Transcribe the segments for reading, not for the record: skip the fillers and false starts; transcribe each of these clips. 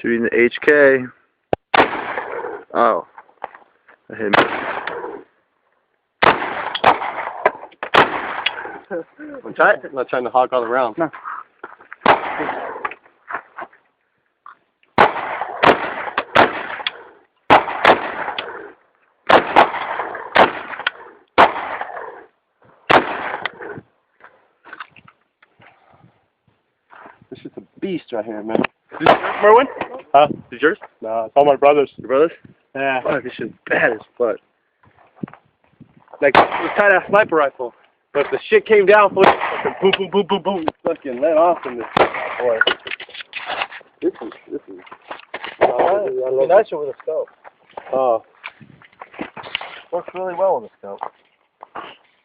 Shooting the HK. Oh. I hit me. I'm not trying to hog all around. No. This is a beast right here, man. Is this yours, Merwin? Huh? Is this yours? Nah, it's all my brothers. Your brother's? Yeah. Fuck, this shit's bad as fuck. Like, it's kind of a sniper rifle. But if the shit came down, fucking boom, boom, boom, boom, boom, fucking let off in this boy. This is. Be nicer with a scope. Oh. Works really well with a scope.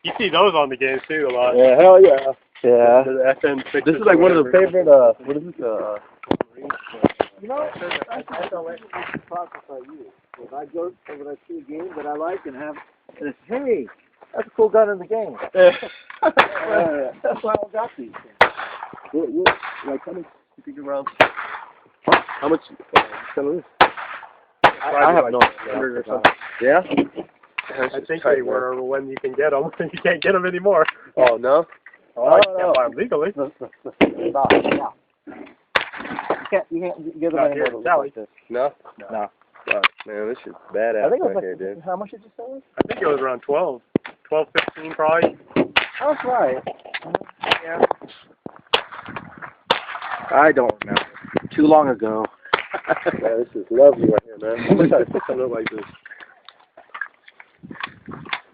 You see those on the game too a lot. Yeah, hell yeah. Yeah. The FM This is like one of the favorite, what is this, You know, I don't like to process like you. When I go, when I see a game that I like and have, and it's, hey, that's a cool gun in the game. That's why I got these things. like, how much you think around? How much? Some of this? I have no idea. Yeah? I think they were when you can get them. You can't get them anymore. Oh, no? Oh, I can't buy them legally. Stop. You can't give them Not any here in more Sally. like this. No? No. Fuck, man, this is badass I think it was right like, here, dude. how much did you sell it? I think it was around 12, 15 probably. That's right. Yeah. I don't remember. Too long ago. Yeah, this is lovely right here, man. I wish I could something like this.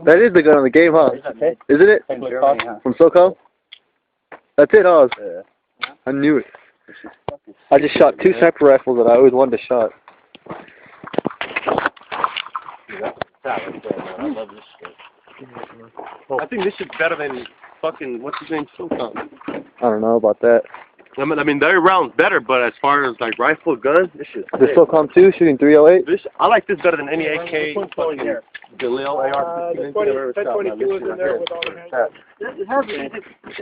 That is the gun on the game, huh? Okay. Isn't it? From Germany, huh? From SoCal? That's it, huh? Yeah. I knew it. I just shot 2 sniper rifles that I always wanted to shot. I love this shit. I think this is better than fucking, what's his name, SOCOM. I don't know about that. I mean, their round's better, but as far as like rifle, gun, this shit. The SOCOM 2 shooting 308? This, I like this better than any AK fucking Galil AR-15 I've ever shot, man. This is fantastic. It has